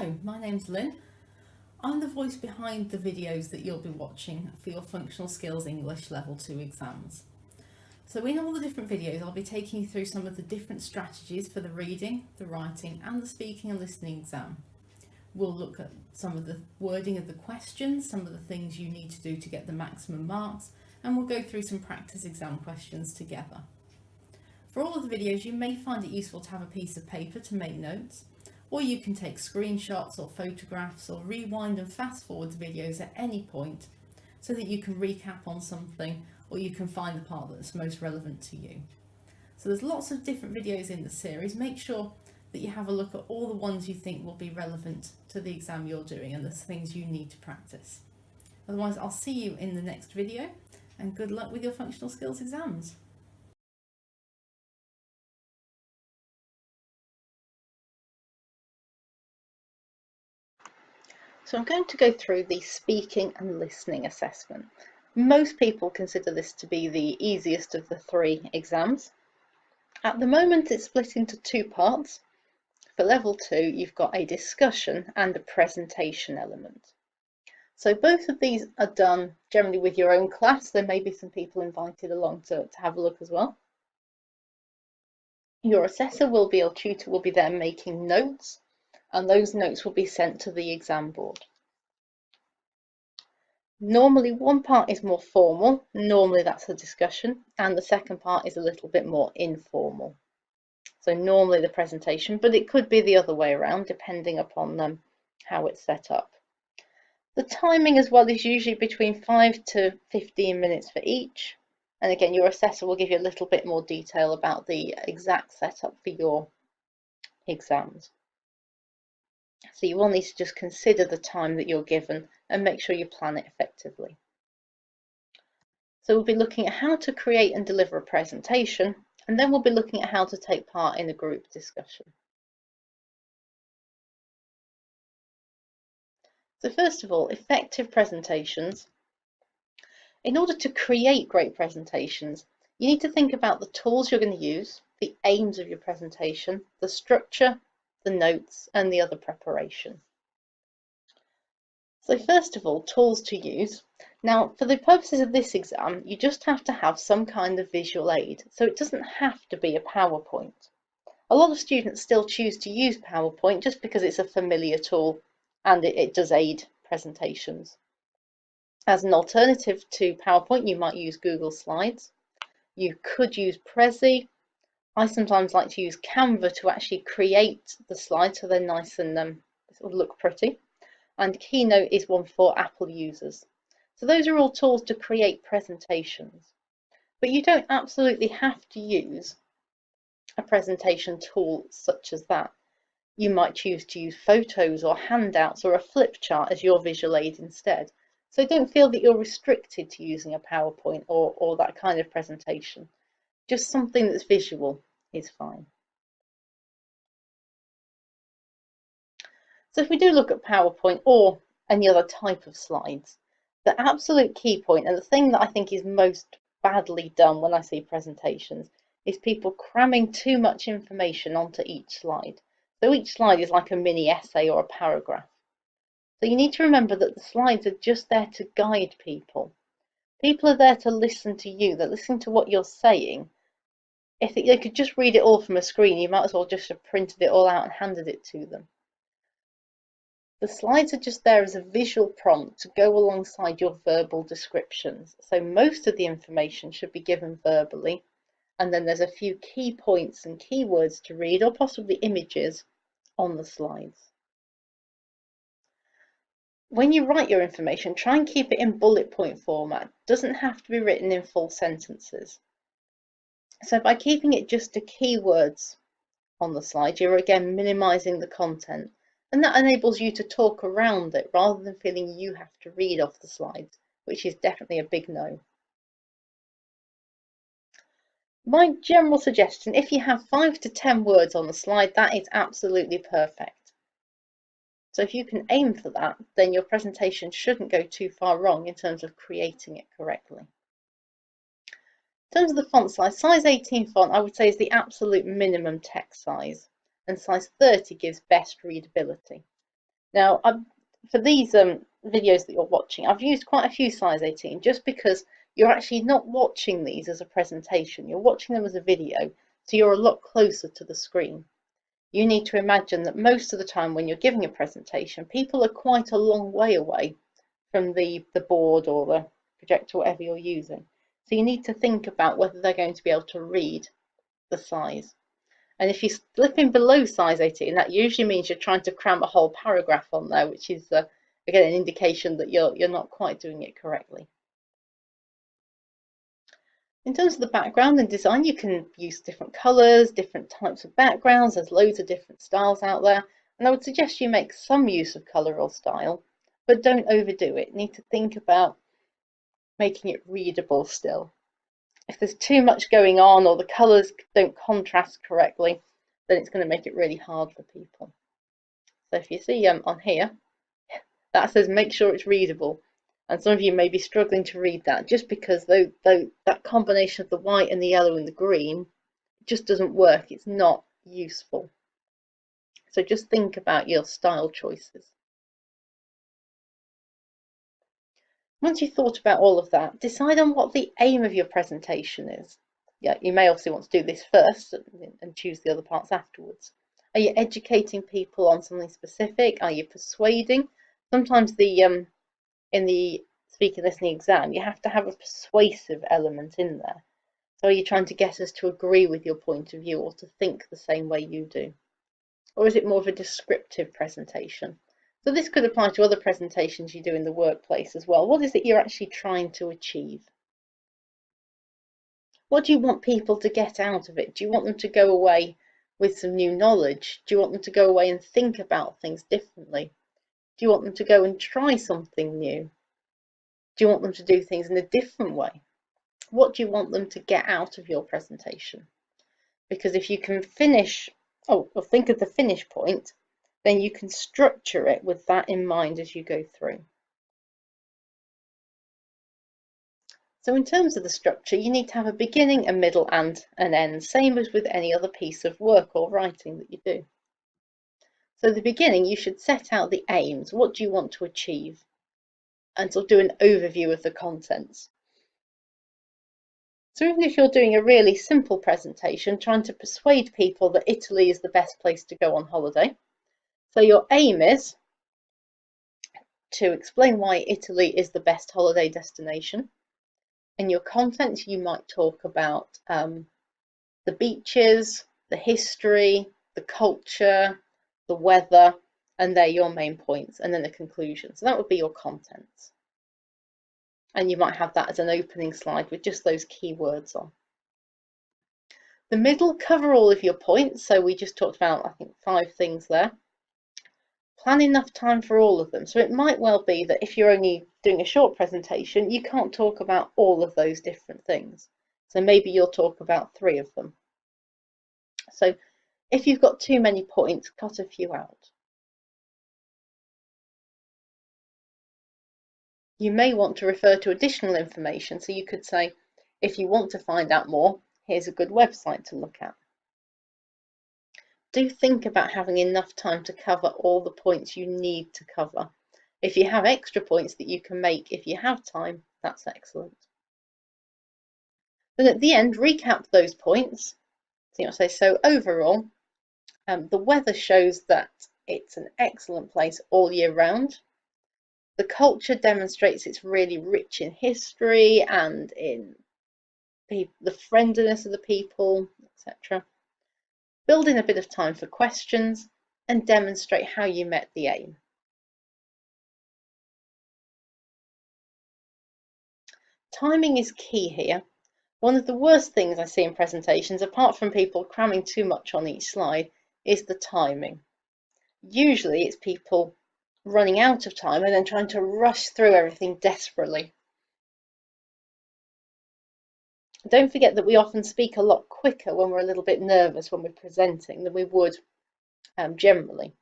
Hello, my name's Lynn. I'm the voice behind the videos that you'll be watching for your Functional Skills English Level 2 exams. So in all the different videos I'll be taking you through some of the different strategies for the reading, the writing and the speaking and listening exam. We'll look at some of the wording of the questions, some of the things you need to do to get the maximum marks, and we'll go through some practice exam questions together. For all of the videos you may find it useful to have a piece of paper to make notes, or you can take screenshots or photographs or rewind and fast forward the videos at any point so that you can recap on something or you can find the part that's most relevant to you. So there's lots of different videos in the series. Make sure that you have a look at all the ones you think will be relevant to the exam you're doing and the things you need to practice. Otherwise, I'll see you in the next video and good luck with your functional skills exams. So I'm going to go through the speaking and listening assessment. Most people consider this to be the easiest of the three exams. At the moment it's split into two parts. For level 2 you've got a discussion and a presentation element. So both of these are done generally with your own class. There may be some people invited along to have a look as well. Your assessor tutor will be there making notes, and those notes will be sent to the exam board. Normally one part is more formal, normally that's a discussion, and the second part is a little bit more informal. So normally the presentation, but it could be the other way around depending upon how it's set up. The timing as well is usually between 5 to 15 minutes for each, and again your assessor will give you a little bit more detail about the exact setup for your exams. So you will need to just consider the time that you're given and make sure you plan it effectively. So we'll be looking at how to create and deliver a presentation, and then we'll be looking at how to take part in a group discussion. So first of all, effective presentations. In order to create great presentations, you need to think about the tools you're going to use, the aims of your presentation, the structure, the notes, and the other preparation. So first of all, tools to use. Now, for the purposes of this exam, you just have to have some kind of visual aid. So it doesn't have to be a PowerPoint. A lot of students still choose to use PowerPoint just because it's a familiar tool and it does aid presentations. As an alternative to PowerPoint, you might use Google Slides. You could use Prezi. I sometimes like to use Canva to actually create the slides so they're nice and sort of look pretty. And Keynote is one for Apple users. So those are all tools to create presentations. But you don't absolutely have to use a presentation tool such as that. You might choose to use photos or handouts or a flip chart as your visual aid instead. So don't feel that you're restricted to using a PowerPoint or that kind of presentation. Just something that's visual is fine. So if we do look at PowerPoint or any other type of slides, the absolute key point and the thing that I think is most badly done when I see presentations is people cramming too much information onto each slide. So each slide is like a mini essay or a paragraph. So you need to remember that the slides are just there to guide people. People are there to listen to you, they're listening to what you're saying. If they could just read it all from a screen, you might as well just have printed it all out and handed it to them. The slides are just there as a visual prompt to go alongside your verbal descriptions. So most of the information should be given verbally, and then there's a few key points and keywords to read, or possibly images on the slides. When you write your information, try and keep it in bullet point format. It doesn't have to be written in full sentences. So by keeping it just to keywords on the slide, you're again minimizing the content. And that enables you to talk around it rather than feeling you have to read off the slides, which is definitely a big no. My general suggestion, if you have 5 to 10 words on the slide, that is absolutely perfect. So if you can aim for that, then your presentation shouldn't go too far wrong in terms of creating it correctly. In terms of the font size 18 font I would say is the absolute minimum text size, and size 30 gives best readability. Now, for these videos that you're watching, I've used quite a few size 18 just because you're actually not watching these as a presentation. You're watching them as a video, so you're a lot closer to the screen. You need to imagine that most of the time when you're giving a presentation, people are quite a long way away from the board or the projector, whatever you're using. So you need to think about whether they're going to be able to read the size. And if you're slipping below size 18, that usually means you're trying to cram a whole paragraph on there, which is, again, an indication that you're not quite doing it correctly. In terms of the background and design, you can use different colours, different types of backgrounds. There's loads of different styles out there. And I would suggest you make some use of colour or style, but don't overdo it. You need to think about making it readable still. If there's too much going on or the colours don't contrast correctly, then it's going to make it really hard for people. So if you see on here, that says make sure it's readable. And some of you may be struggling to read that just because though that combination of the white and the yellow and the green just doesn't work. It's not useful. So just think about your style choices. Once you've thought about all of that, decide on what the aim of your presentation is. Yeah, you may obviously want to do this first and choose the other parts afterwards. Are you educating people on something specific? Are you persuading? Sometimes in the speaking listening exam, you have to have a persuasive element in there. So are you trying to get us to agree with your point of view or to think the same way you do? Or is it more of a descriptive presentation? So this could apply to other presentations you do in the workplace as well. What is it you're actually trying to achieve? What do you want people to get out of it? Do you want them to go away with some new knowledge? Do you want them to go away and think about things differently? Do you want them to go and try something new? Do you want them to do things in a different way? What do you want them to get out of your presentation? Because if you can finish, or think of the finish point, then you can structure it with that in mind as you go through. So in terms of the structure, you need to have a beginning, a middle, and an end, same as with any other piece of work or writing that you do. So at the beginning, you should set out the aims. What do you want to achieve? And sort of do an overview of the contents. So even if you're doing a really simple presentation, trying to persuade people that Italy is the best place to go on holiday. So your aim is to explain why Italy is the best holiday destination. In your content, you might talk about the beaches, the history, the culture, the weather, and they're your main points, and then the conclusion. So that would be your contents. And you might have that as an opening slide with just those keywords on. The middle, cover all of your points. So we just talked about, I think, 5 things there. Plan enough time for all of them. So it might well be that if you're only doing a short presentation, you can't talk about all of those different things. So maybe you'll talk about 3 of them. So if you've got too many points, cut a few out. You may want to refer to additional information. So you could say, if you want to find out more, here's a good website to look at. Do think about having enough time to cover all the points you need to cover. If you have extra points that you can make if you have time, that's excellent. Then at the end, recap those points. So overall, the weather shows that it's an excellent place all year round. The culture demonstrates it's really rich in history and in the friendliness of the people, etc. Build in a bit of time for questions and demonstrate how you met the aim. Timing is key here. One of the worst things I see in presentations, apart from people cramming too much on each slide, is the timing. Usually it's people running out of time and then trying to rush through everything desperately. Don't forget that we often speak a lot quicker when we're a little bit nervous when we're presenting than we would generally.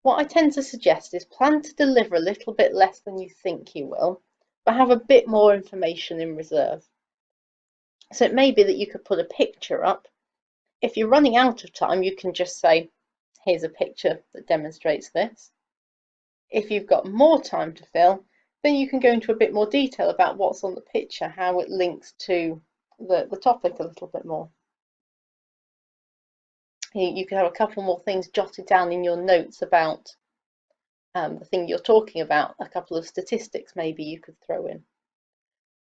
What I tend to suggest is plan to deliver a little bit less than you think you will, but have a bit more information in reserve. So it may be that you could put a picture up. If you're running out of time, you can just say, here's a picture that demonstrates this. If you've got more time to fill, then you can go into a bit more detail about what's on the picture, how it links to the topic a little bit more. You can have a couple more things jotted down in your notes about the thing you're talking about, a couple of statistics maybe you could throw in.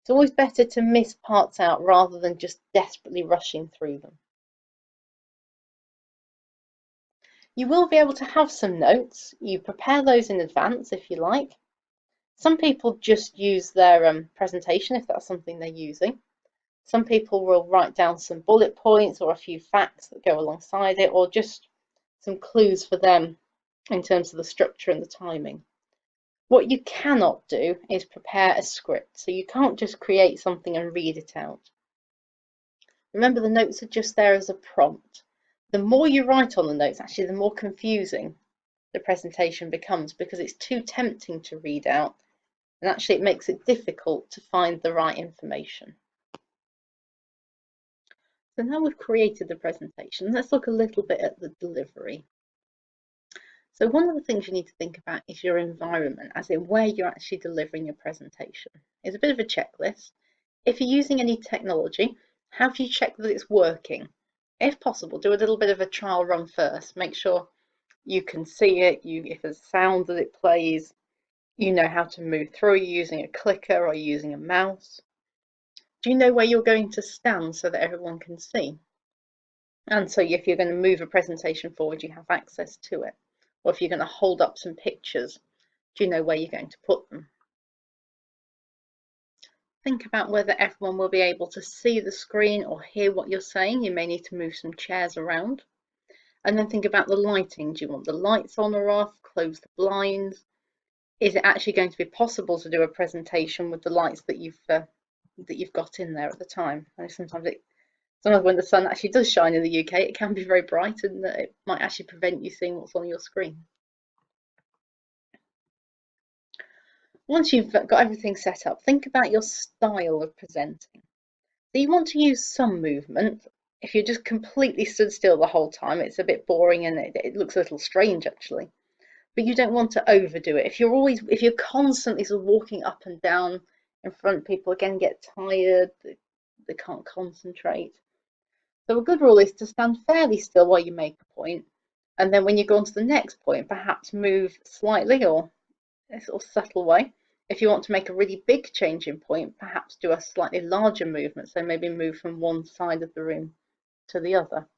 It's always better to miss parts out rather than just desperately rushing through them. You will be able to have some notes. You prepare those in advance if you like. Some people just use their presentation if that's something they're using. Some people will write down some bullet points or a few facts that go alongside it, or just some clues for them in terms of the structure and the timing. What you cannot do is prepare a script, so you can't just create something and read it out. Remember, the notes are just there as a prompt. The more you write on the notes, actually, the more confusing the presentation becomes, because it's too tempting to read out, and actually it makes it difficult to find the right information. So now we've created the presentation, let's look a little bit at the delivery. So one of the things you need to think about is your environment, as in where you're actually delivering your presentation. It's a bit of a checklist. If you're using any technology, have you checked that it's working? If possible, do a little bit of a trial run first. Make sure you can see it, if there's sound that it plays, you know how to move through. Are you using a clicker or using a mouse? Do you know where you're going to stand so that everyone can see? And so if you're going to move a presentation forward, you have access to it. Or if you're going to hold up some pictures, do you know where you're going to put them? Think about whether everyone will be able to see the screen or hear what you're saying. You may need to move some chairs around. And then think about the lighting. Do you want the lights on or off? Close the blinds. Is it actually going to be possible to do a presentation with the lights that you've got in there at the time? I know sometimes when the sun actually does shine in the UK, it can be very bright, and it might actually prevent you seeing what's on your screen. Once you've got everything set up, think about your style of presenting. So you want to use some movement. If you're just completely stood still the whole time, it's a bit boring and it looks a little strange actually. But you don't want to overdo it. If you're constantly sort of walking up and down in front, people again get tired, they can't concentrate. So a good rule is to stand fairly still while you make a point, and then when you go on to the next point, perhaps move slightly or in a sort of subtle way. If you want to make a really big change in point, perhaps do a slightly larger movement, so maybe move from one side of the room to the other.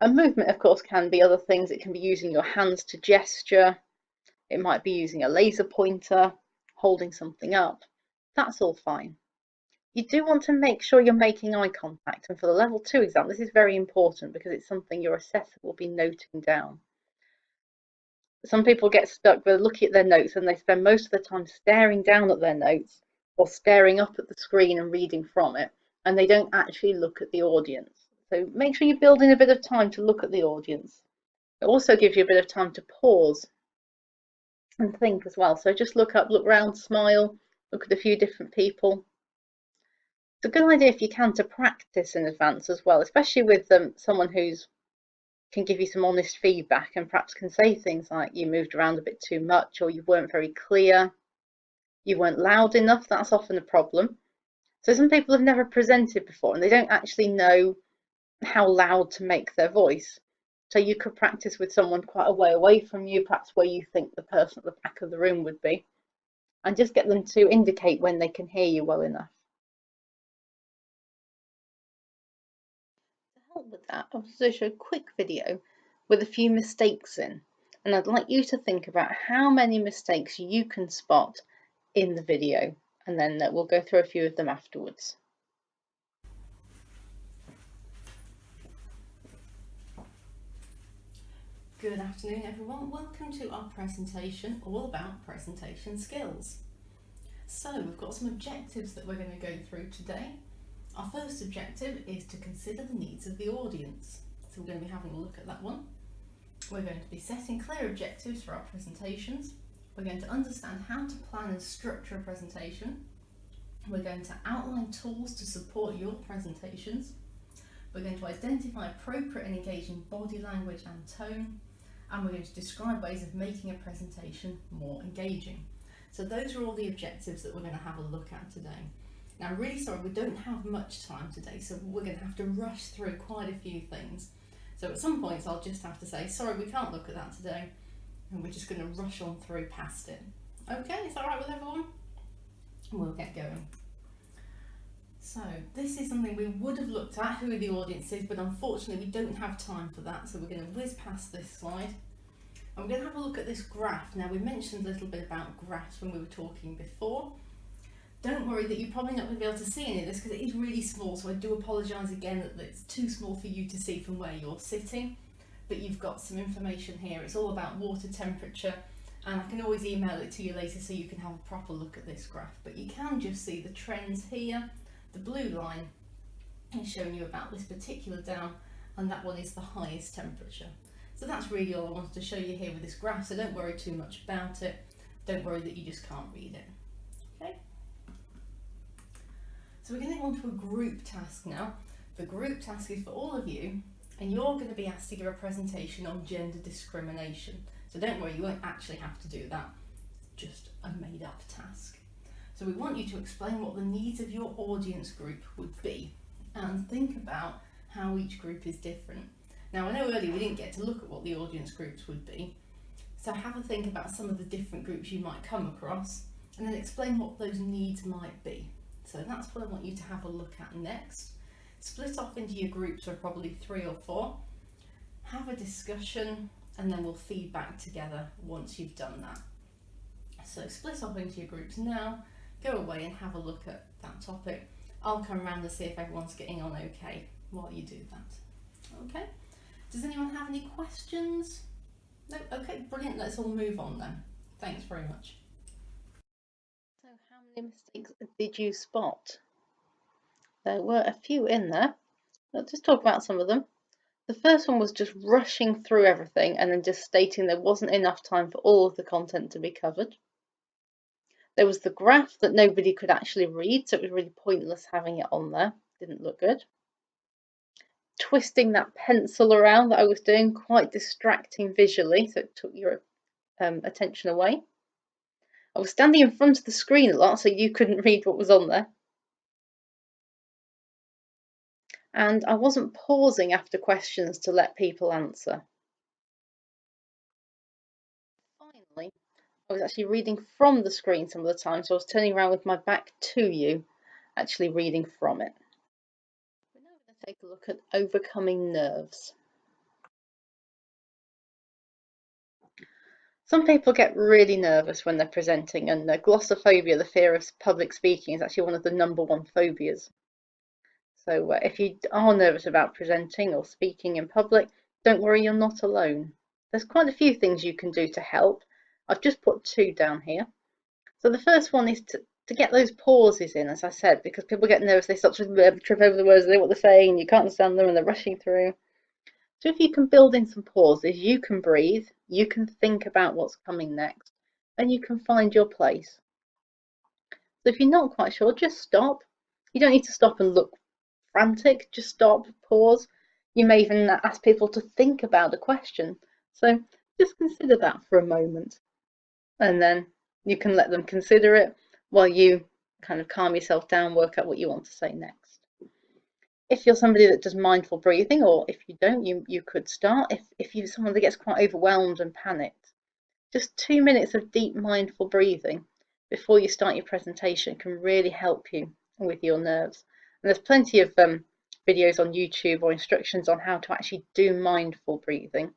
And movement, of course, can be other things. It can be using your hands to gesture. It might be using a laser pointer, holding something up. That's all fine. You do want to make sure you're making eye contact. And for the level 2 exam, this is very important because it's something your assessor will be noting down. Some people get stuck with looking at their notes and they spend most of the time staring down at their notes or staring up at the screen and reading from it, and they don't actually look at the audience. So make sure you build in a bit of time to look at the audience. It also gives you a bit of time to pause and think as well. So just look up, look round, smile, look at a few different people. It's a good idea if you can to practice in advance as well, especially with someone who's can give you some honest feedback and perhaps can say things like you moved around a bit too much, or you weren't very clear, you weren't loud enough. That's often a problem. So some people have never presented before and they don't actually know how loud to make their voice. So you could practice with someone quite a way away from you, perhaps where you think the person at the back of the room would be, and just get them to indicate when they can hear you well enough. To help with that, I'll also show a quick video with a few mistakes in, and I'd like you to think about how many mistakes you can spot in the video, and then we'll go through a few of them afterwards. Good afternoon everyone, welcome to our presentation all about presentation skills. So we've got some objectives that we're going to go through today. Our first objective is to consider the needs of the audience. So we're going to be having a look at that one. We're going to be setting clear objectives for our presentations. We're going to understand how to plan and structure a presentation. We're going to outline tools to support your presentations. We're going to identify appropriate and engaging body language and tone. and we're going to describe ways of making a presentation more engaging. So those are all the objectives that we're going to have a look at today. Now, I'm really sorry, we don't have much time today, so we're going to have to rush through quite a few things. So at some points I'll just have to say, sorry, we can't look at that today, and we're just going to rush on through past it. Okay, is that right with everyone? We'll get going. So this is something we would have looked at, who are the audiences, but unfortunately we don't have time for that, so we're going to whiz past this slide. And we're going to have a look at this graph. Now, we mentioned a little bit about graphs when we were talking before. Don't worry that you're probably not going to be able to see any of this because it is really small, so I do apologise again that it's too small for you to see from where you're sitting. But you've got some information here. It's all about water temperature, and I can always email it to you later so you can have a proper look at this graph. But you can just see the trends here. The blue line is showing you about this particular dam, and that one is the highest temperature. So that's really all I wanted to show you here with this graph, so don't worry too much about it. Don't worry that you just can't read it. Okay? So we're going to go on to a group task now. The group task is for all of you, and you're going to be asked to give a presentation on gender discrimination. So don't worry, you won't actually have to do that. It's just a made up task. So we want you to explain what the needs of your audience group would be and think about how each group is different. Now, I know earlier we didn't get to look at what the audience groups would be, so have a think about some of the different groups you might come across and then explain what those needs might be. So that's what I want you to have a look at next. Split off into your groups of probably 3 or 4, have a discussion, and then we'll feed back together once you've done that. So split off into your groups now, go away and have a look at that topic. I'll come around to see if everyone's getting on okay while you do that. Okay, does anyone have any questions? No? Okay, brilliant, let's all move on then. Thanks very much. So how many mistakes did you spot? There were a few in there. Let's just talk about some of them. The first one was just rushing through everything and then just stating there wasn't enough time for all of the content to be covered. There was the graph that nobody could actually read, so it was really pointless having it on there. Didn't look good. Twisting that pencil around that I was doing, quite distracting visually, so it took your attention away. I was standing in front of the screen a lot, so you couldn't read what was on there. And I wasn't pausing after questions to let people answer. Finally, I was actually reading from the screen some of the time, so I was turning around with my back to you, actually reading from it. We're now going to take a look at overcoming nerves. Some people get really nervous when they're presenting, and glossophobia, the fear of public speaking, is actually one of the #1 phobias. So if you are nervous about presenting or speaking in public, don't worry, you're not alone. There's quite a few things you can do to help. I've just put 2 down here. So the first one is to get those pauses in, as I said, because people get nervous, they start to trip over the words, they know what they're saying, you can't understand them and they're rushing through. So if you can build in some pauses, you can breathe, you can think about what's coming next, and you can find your place. So if you're not quite sure, just stop. You don't need to stop and look frantic, just stop, pause. You may even ask people to think about a question. So just consider that for a moment, and then you can let them consider it while you kind of calm yourself down, work out what you want to say next. If you're somebody that does mindful breathing, or if you don't, you could start. If you're someone that gets quite overwhelmed and panicked, just 2 minutes of deep mindful breathing before you start your presentation can really help you with your nerves. And there's plenty of videos on YouTube or instructions on how to actually do mindful breathing.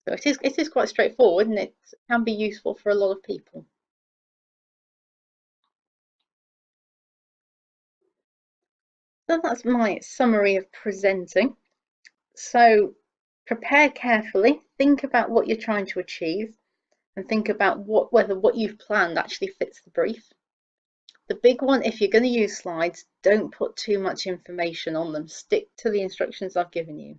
So it is quite straightforward, and it can be useful for a lot of people. So that's my summary of presenting. So prepare carefully, think about what you're trying to achieve, and think about whether what you've planned actually fits the brief. The big one, if you're going to use slides, don't put too much information on them. Stick to the instructions I've given you.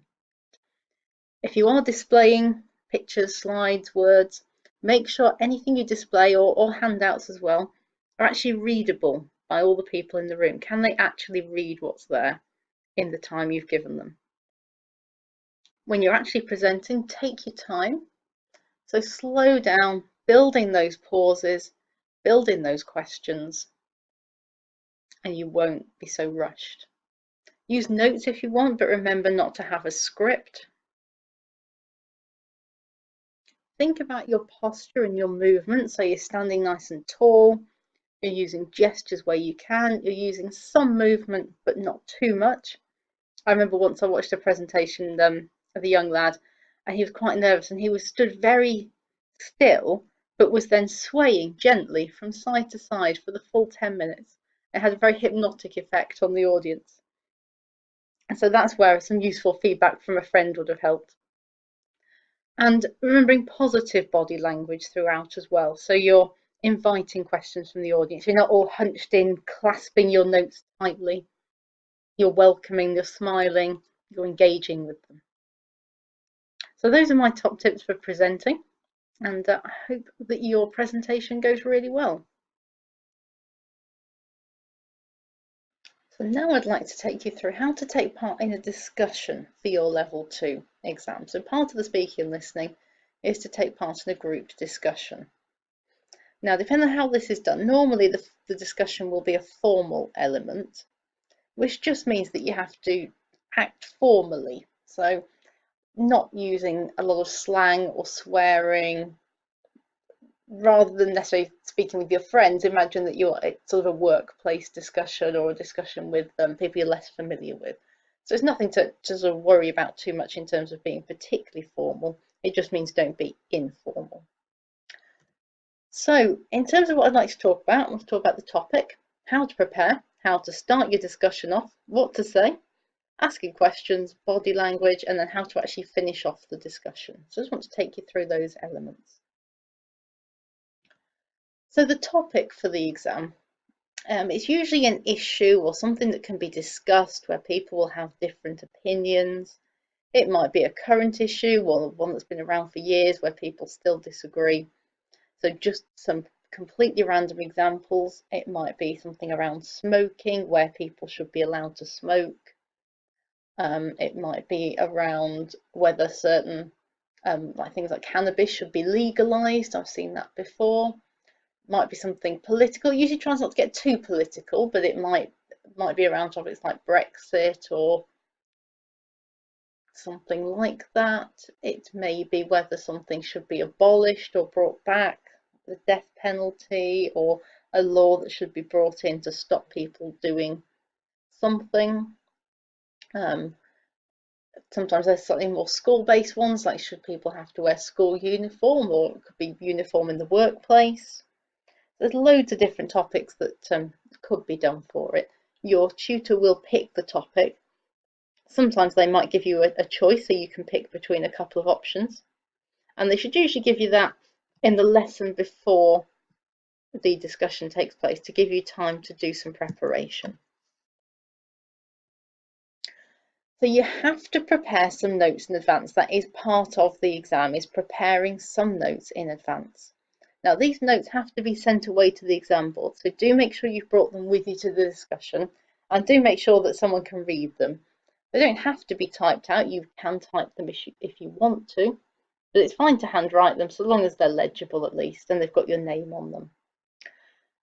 If you are displaying pictures, slides, words, make sure anything you display, or handouts as well, are actually readable by all the people in the room. Can they actually read what's there in the time you've given them? when you're actually presenting, take your time. So slow down, build in those pauses, build in those questions, and you won't be so rushed. Use notes if you want, but remember not to have a script. Think about your posture and your movement. So you're standing nice and tall, you're using gestures where you can, you're using some movement, but not too much. I remember once I watched a presentation of a young lad, and he was quite nervous, and he was stood very still, but was then swaying gently from side to side for the full 10 minutes. It had a very hypnotic effect on the audience. And so that's where some useful feedback from a friend would have helped. And remembering positive body language throughout as well. So you're inviting questions from the audience. You're not all hunched in, clasping your notes tightly. You're welcoming, you're smiling, you're engaging with them. So those are my top tips for presenting, and I hope that your presentation goes really well. So now I'd like to take you through how to take part in a discussion for your Level 2 exam. So part of the speaking and listening is to take part in a group discussion. Now, depending on how this is done, normally the discussion will be a formal element, which just means that you have to act formally. So not using a lot of slang or swearing. Rather than necessarily speaking with your friends, imagine that you're at sort of a workplace discussion or a discussion with people you're less familiar with. So it's nothing to sort of worry about too much in terms of being particularly formal. It just means don't be informal. So in terms of what I'd like to talk about, I want to talk about the topic, how to prepare, how to start your discussion off, what to say, asking questions, body language, and then how to actually finish off the discussion. So I just want to take you through those elements. So the topic for the exam, it's usually an issue or something that can be discussed where people will have different opinions. It might be a current issue or one that's been around for years where people still disagree. So just some completely random examples. It might be something around smoking, where people should be allowed to smoke. It might be around whether certain like things like cannabis should be legalized. I've seen that before. Might be something political. Usually tries not to get too political, but it might be around topics like Brexit or something like that. It may be whether something should be abolished or brought back, the death penalty, or a law that should be brought in to stop people doing something. Sometimes there's slightly more school-based ones, like should people have to wear school uniform, or it could be uniform in the workplace. There's loads of different topics that could be done for it. Your tutor will pick the topic. Sometimes they might give you a choice, so you can pick between a couple of options. And they should usually give you that in the lesson before the discussion takes place to give you time to do some preparation. So you have to prepare some notes in advance. That is part of the exam, is preparing some notes in advance. Now these notes have to be sent away to the exam board, so do make sure you've brought them with you to the discussion, and do make sure that someone can read them. They don't have to be typed out, you can type them if you want to, but it's fine to handwrite them so long as they're legible at least and they've got your name on them.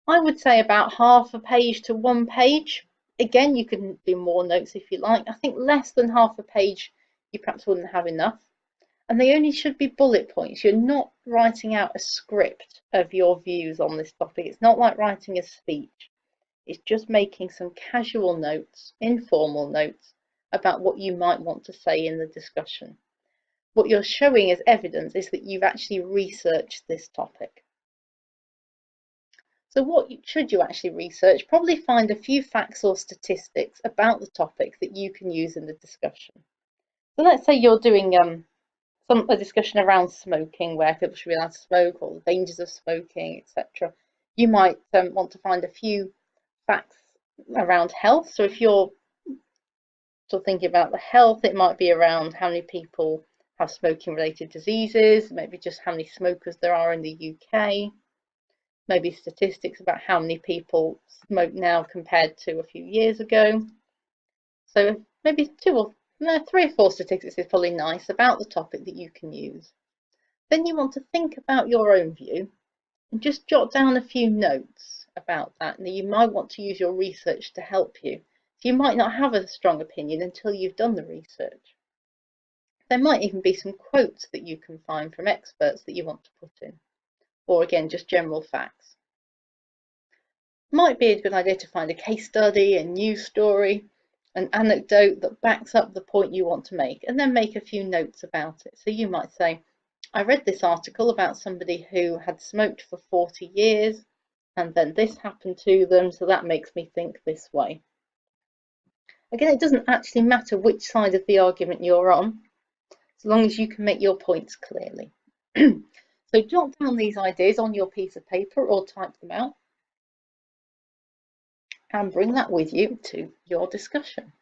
I would say about half a page to 1 page. Again, you can do more notes if you like. I think less than half a page you perhaps wouldn't have enough. And they only should be bullet points. You're not writing out a script of your views on this topic. It's not like writing a speech. It's just making some casual notes, informal notes, about what you might want to say in the discussion. What you're showing as evidence is that you've actually researched this topic. So what should you actually research? Probably find a few facts or statistics about the topic that you can use in the discussion. So let's say you're doing a discussion around smoking, where people should be allowed to smoke, or the dangers of smoking, etc. You might want to find a few facts around health. So if you're sort of thinking about the health, it might be around how many people have smoking related diseases, maybe just how many smokers there are in the UK, maybe statistics about how many people smoke now compared to a few years ago. So maybe 2 or Now, 3 or 4 statistics is probably nice about the topic that you can use. Then you want to think about your own view and just jot down a few notes about that. Now, you might want to use your research to help you. So you might not have a strong opinion until you've done the research. There might even be some quotes that you can find from experts that you want to put in, or again, just general facts. Might be a good idea to find a case study, a news story, an anecdote that backs up the point you want to make, and then make a few notes about it. So you might say, I read this article about somebody who had smoked for 40 years, and then this happened to them, so that makes me think this way. Again, it doesn't actually matter which side of the argument you're on, as long as you can make your points clearly. So jot down these ideas on your piece of paper or type them out, and bring that with you to your discussion.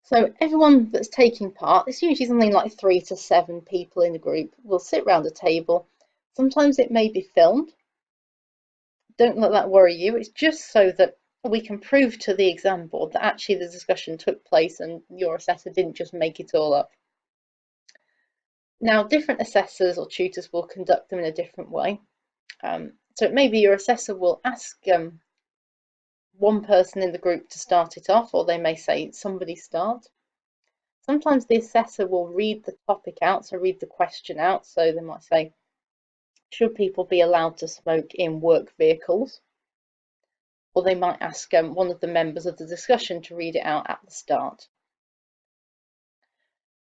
So everyone that's taking part, it's usually something like 3 to 7 people in a group, will sit around a table. Sometimes it may be filmed. Don't let that worry you. It's just so that we can prove to the exam board that actually the discussion took place and your assessor didn't just make it all up. Now, different assessors or tutors will conduct them in a different way. So maybe your assessor will ask one person in the group to start it off, or they may say, somebody start. Sometimes the assessor will read the topic out, so read the question out. So they might say, should people be allowed to smoke in work vehicles? Or they might ask one of the members of the discussion to read it out at the start.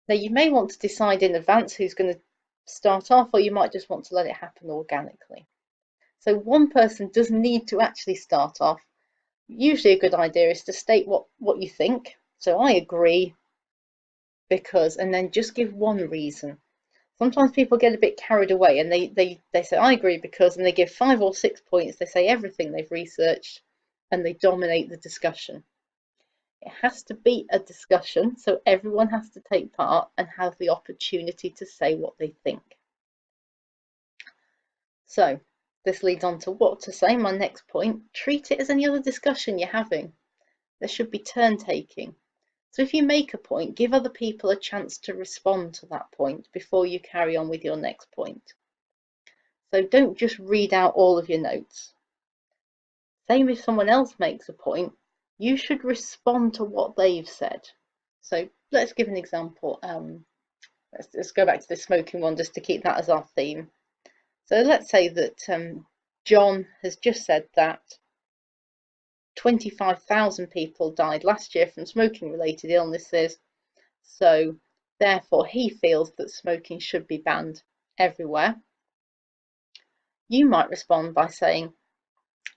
Now, you may want to decide in advance who's going to start off, or you might just want to let it happen organically. So one person does need to actually start off. Usually a good idea is to state what you think. So I agree because, and then just give one reason. Sometimes people get a bit carried away and they say, I agree because, and they give 5 or 6 points. They say everything they've researched and they dominate the discussion. It has to be a discussion, so everyone has to take part and have the opportunity to say what they think. So this leads on to what to say, my next point. Treat it as any other discussion you're having. There should be turn taking. So if you make a point, give other people a chance to respond to that point before you carry on with your next point. So don't just read out all of your notes. Same if someone else makes a point, you should respond to what they've said. So let's give an example. Let's go back to the smoking one just to keep that as our theme. So let's say that John has just said that 25,000 people died last year from smoking related illnesses. So therefore he feels that smoking should be banned everywhere. You might respond by saying,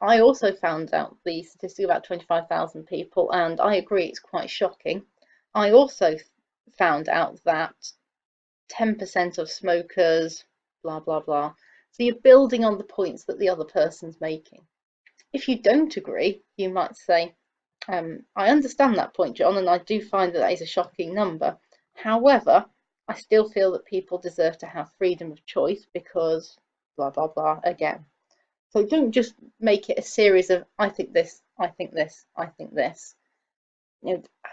I also found out the statistic about 25,000 people and I agree it's quite shocking. I also found out that 10% of smokers, blah, blah, blah. So you're building on the points that the other person's making. If you don't agree, you might say, I understand that point, John, and I do find that is a shocking number. However, I still feel that people deserve to have freedom of choice because blah, blah, blah again. So don't just make it a series of I think this, I think this, I think this.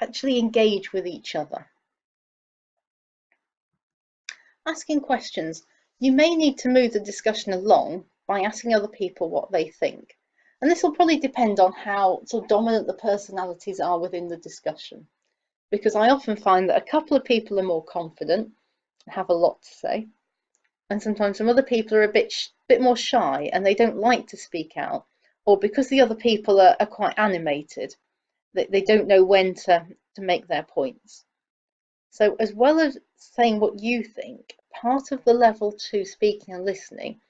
Actually engage with each other. Asking questions. You may need to move the discussion along by asking other people what they think. And this will probably depend on how sort of dominant the personalities are within the discussion. Because I often find that a couple of people are more confident and have a lot to say. And sometimes some other people are a bit more shy and they don't like to speak out. Or because the other people are quite animated, they don't know when to make their points. So as well as saying what you think, part of the level 2 speaking and listening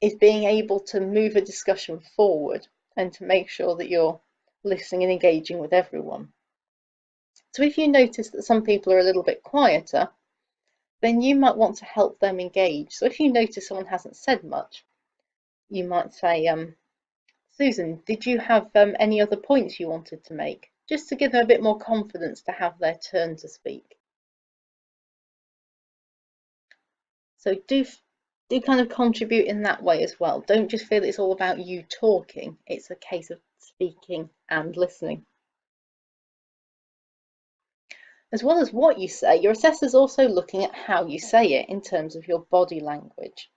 is being able to move a discussion forward and to make sure that you're listening and engaging with everyone. So if you notice that some people are a little bit quieter, then you might want to help them engage. So if you notice someone hasn't said much, you might say, Susan, did you have any other points you wanted to make? Just to give them a bit more confidence to have their turn to speak. So do kind of contribute in that way as well. Don't just feel it's all about you talking. It's a case of speaking and listening. As well as what you say, your assessor's also looking at how you say it in terms of your body language.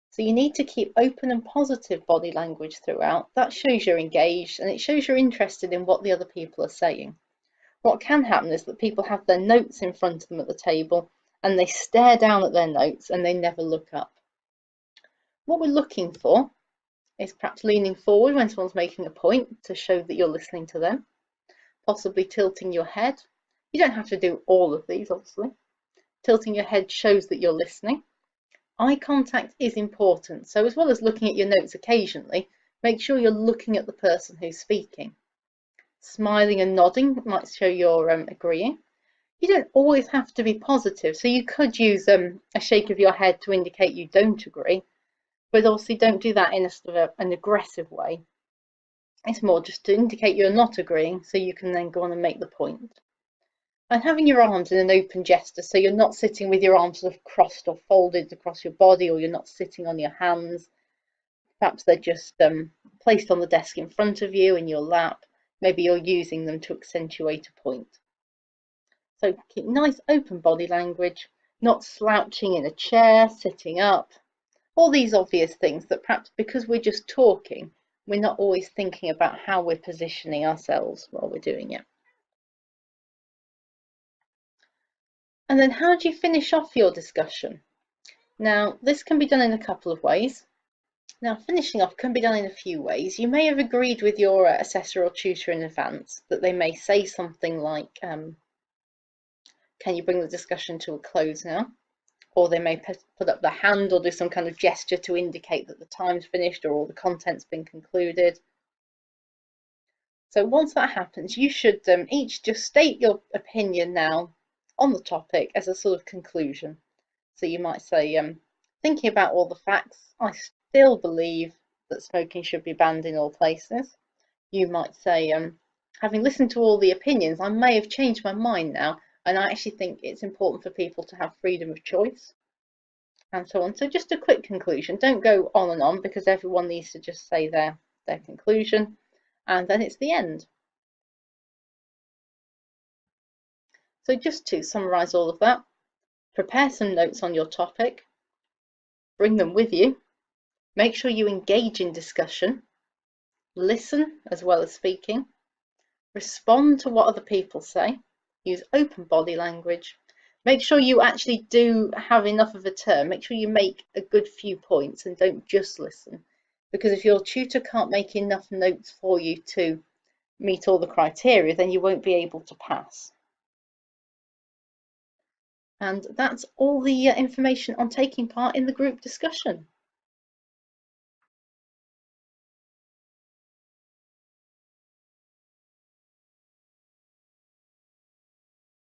So you need to keep open and positive body language throughout. That shows you're engaged and it shows you're interested in what the other people are saying. What can happen is that people have their notes in front of them at the table and they stare down at their notes and they never look up. What we're looking for is perhaps leaning forward when someone's making a point to show that you're listening to them, possibly tilting your head. You don't have to do all of these, obviously. Tilting your head shows that you're listening. Eye contact is important, so as well as looking at your notes occasionally, make sure you're looking at the person who's speaking. Smiling and nodding might show you're agreeing. You don't always have to be positive, so you could use a shake of your head to indicate you don't agree, but obviously don't do that in a sort of an aggressive way. It's more just to indicate you're not agreeing, so you can then go on and make the point. And having your arms in an open gesture, so you're not sitting with your arms sort of crossed or folded across your body, or you're not sitting on your hands. Perhaps they're just placed on the desk in front of you in your lap. Maybe you're using them to accentuate a point. So keep nice open body language, not slouching in a chair, sitting up. All these obvious things that perhaps because we're just talking, we're not always thinking about how we're positioning ourselves while we're doing it. And then how do you finish off your discussion? Now, this can be done in a couple of ways. Now, finishing off can be done in a few ways. You may have agreed with your assessor or tutor in advance that they may say something like, can you bring the discussion to a close now? Or they may put up their hand or do some kind of gesture to indicate that the time's finished or all the content's been concluded. So once that happens, you should each just state your opinion now on the topic as a sort of conclusion. So you might say, thinking about all the facts, I still believe that smoking should be banned in all places. You might say, having listened to all the opinions, I may have changed my mind now, and I actually think it's important for people to have freedom of choice, and so on. So just a quick conclusion. Don't go on and on, because everyone needs to just say their conclusion, and then it's the end. So just to summarise all of that, prepare some notes on your topic, bring them with you, make sure you engage in discussion, listen as well as speaking, respond to what other people say, use open body language, make sure you actually do have enough of a term, make sure you make a good few points and don't just listen, because if your tutor can't make enough notes for you to meet all the criteria, then you won't be able to pass. And that's all the information on taking part in the group discussion.